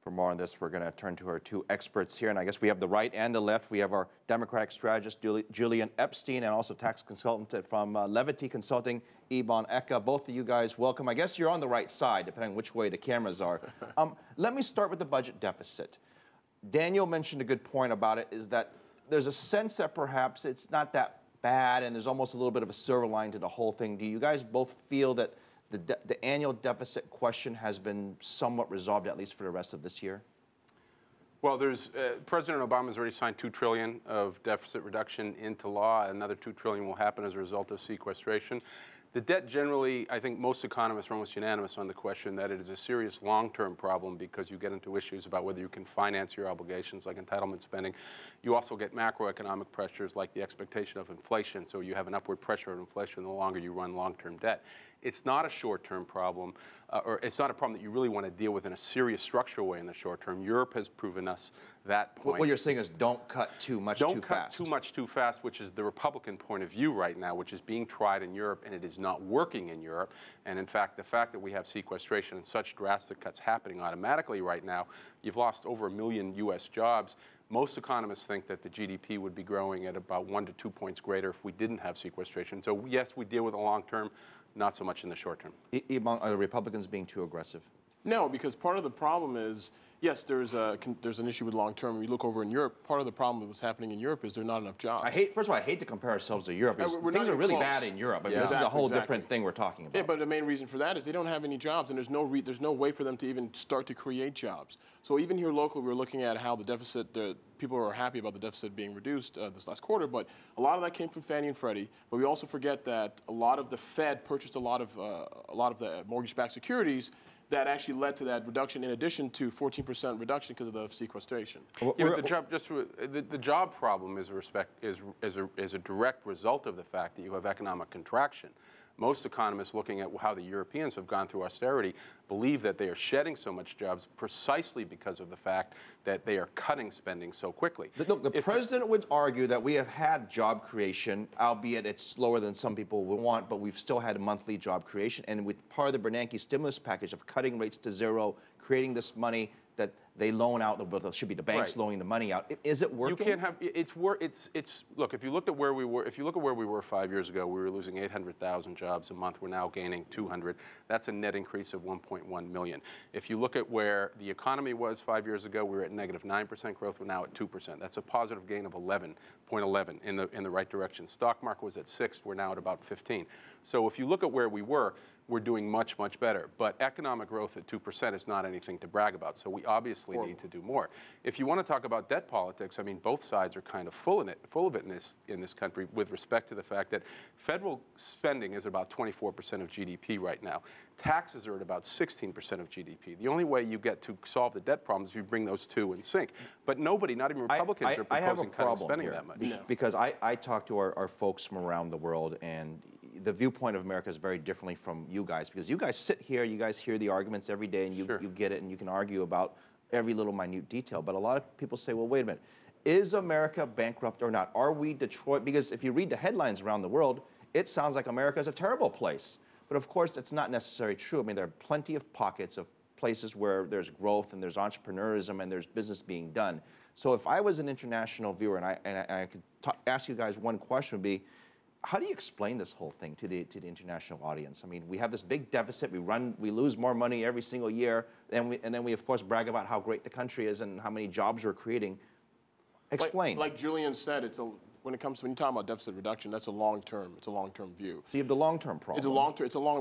For more on this, we're going to turn to our two experts here, and I guess we have the right and the left. We have our Democratic strategist, Julian Epstein, and also tax consultant from Levyti Consulting, Ebong Eka. Both of you guys, welcome. I guess you're on the right side, depending on which way the cameras are. Let me start with the budget deficit. Daniel mentioned a good point about it, is that there's a sense that perhaps it's not that bad, and there's almost a little bit of a silver line to the whole thing. Do you guys both feel that the annual deficit question has been somewhat resolved, at least for the rest of this year? Well, President Obama has already signed $2 trillion of deficit reduction into law. Another $2 trillion will happen as a result of sequestration. The debt generally, I think most economists are almost unanimous on the question that it is a serious long-term problem because you get into issues about whether you can finance your obligations like entitlement spending. You also get macroeconomic pressures like the expectation of inflation, so you have an upward pressure of inflation the longer you run long-term debt. It's not a short-term problem, or it's not a problem that you really want to deal with in a serious structural way in the short term. Europe has proven us that point. What you're saying is don't cut too much too fast. Don't cut too much too fast, which is the Republican point of view right now, which is being tried in Europe, and it is not working in Europe. And in fact, the fact that we have sequestration and such drastic cuts happening automatically right now, you've lost over 1 million U.S. jobs. Most economists think that the GDP would be growing at about 1 to 2 points greater if we didn't have sequestration. So yes, we deal with the long term, not so much in the short term. Ebong, are the Republicans being too aggressive? No, because part of the problem is, yes, there's an issue with long term. We look over in Europe. Part of the problem with what's happening in Europe is there are not enough jobs. First of all, I hate to compare ourselves to Europe. Things are really bad in Europe. I mean, this is a whole different thing we're talking about. Yeah, but the main reason for that is they don't have any jobs, and there's no way for them to even start to create jobs. So even here locally, we're looking at how the deficit, people are happy about the deficit being reduced this last quarter, but a lot of that came from Fannie and Freddie. But we also forget that a lot of the Fed purchased a lot of the mortgage-backed securities that actually led to that reduction, in addition to 14% reduction because of the sequestration. Yeah, the job problem is a direct result of the fact that you have economic contraction. Most economists looking at how the Europeans have gone through austerity believe that they are shedding so much jobs precisely because of the fact that they are cutting spending so quickly. Look, the president would argue that we have had job creation, albeit it's slower than some people would want, but we've still had a monthly job creation. And with part of the Bernanke stimulus package of cutting rates to zero, creating this money that they loan out, but it should be the banks loaning the money out. Is it working? You can't have look, if you look at where we were 5 years ago, we were losing 800,000 jobs a month. We're now gaining 200. That's a net increase of 1.1 million. If you look at where the economy was 5 years ago, we were at negative 9% growth. We're now at 2%. That's a positive gain of 11.11 in the right direction. Stock market was at 6. We're now at about 15. So if you look at where we were, we're doing much, much better. But economic growth at 2% is not anything to brag about. So we obviously need to do more. If you want to talk about debt politics, I mean, both sides are kind of full of it in this country with respect to the fact that federal spending is about 24% of GDP right now. Taxes are at about 16% of GDP. The only way you get to solve the debt problem is you bring those two in sync. But nobody, not even Republicans, are proposing cutting spending that much. Because I talk to our folks from around the world, and the viewpoint of America is very differently from you guys, because you guys sit here, you guys hear the arguments every day, and you get it, and you can argue about every little minute detail. But a lot of people say, well, wait a minute, is America bankrupt or not? Are we Detroit? Because if you read the headlines around the world, it sounds like America is a terrible place. But of course, it's not necessarily true. I mean, there are plenty of pockets of places where there's growth and there's entrepreneurism and there's business being done. So if I was an international viewer and I could ask you guys one question, would be, how do you explain this whole thing to the international audience? I mean, we have this big deficit. We lose more money every single year, and then we of course brag about how great the country is and how many jobs we're creating. Explain. Like Julian said, when you talk about deficit reduction, that's a long-term view. So you have the long-term problem.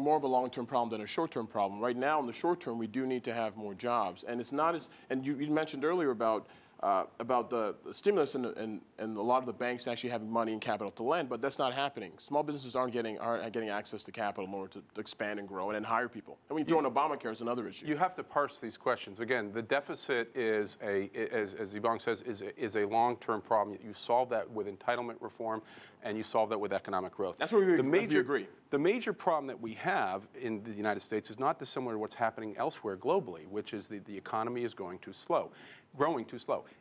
More of a long-term problem than a short-term problem. Right now, in the short term, we do need to have more jobs, and it's not as. And you mentioned earlier about the stimulus and a lot of the banks actually having money and capital to lend, but that's not happening. Small businesses aren't getting access to capital in order to expand and grow and then hire people. And when you throw in Obamacare, it's another issue. You have to parse these questions. Again, the deficit is as Ebong says, is a long-term problem. You solve that with entitlement reform, and you solve that with economic growth. That's where we agree. The major problem that we have in the United States is not dissimilar to what's happening elsewhere globally, which is the economy is growing too slow.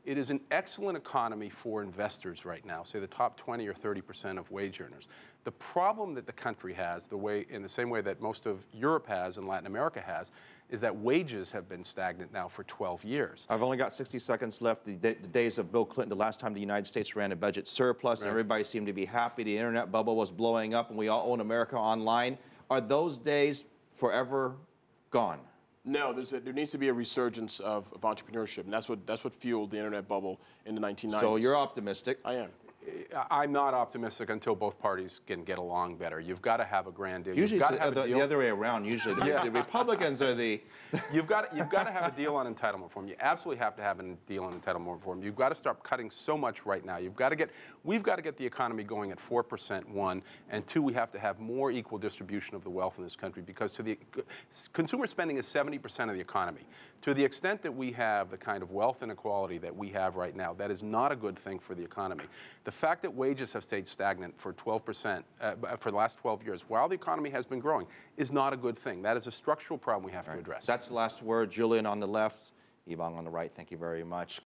It is an excellent economy for investors right now, say the top 20 or 30% of wage earners. The problem that the country has, in the same way that most of Europe has and Latin America has, is that wages have been stagnant now for 12 years. I've only got 60 seconds left. The days of Bill Clinton, the last time the United States ran a budget surplus, and everybody seemed to be happy. The internet bubble was blowing up, and we all own America online. Are those days forever gone? No, there needs to be a resurgence of entrepreneurship, and that's what fueled the internet bubble in the 1990s. So you're optimistic. I am. I'm not optimistic until both parties can get along better. You've got to have a grand deal. Usually it's the other way around. Usually the Republicans are the... You've got to have a deal on entitlement reform. You absolutely have to have a deal on entitlement reform. You've got to start cutting so much right now. We've got to get the economy going at 4%, one, and two, we have to have more equal distribution of the wealth in this country, because consumer spending is 70% of the economy. To the extent that we have the kind of wealth inequality that we have right now, that is not a good thing for the economy. The fact that wages have stayed stagnant for 12% for the last 12 years, while the economy has been growing, is not a good thing. That is a structural problem we have to address. That's the last word. Julian on the left, Ebong on the right. Thank you very much.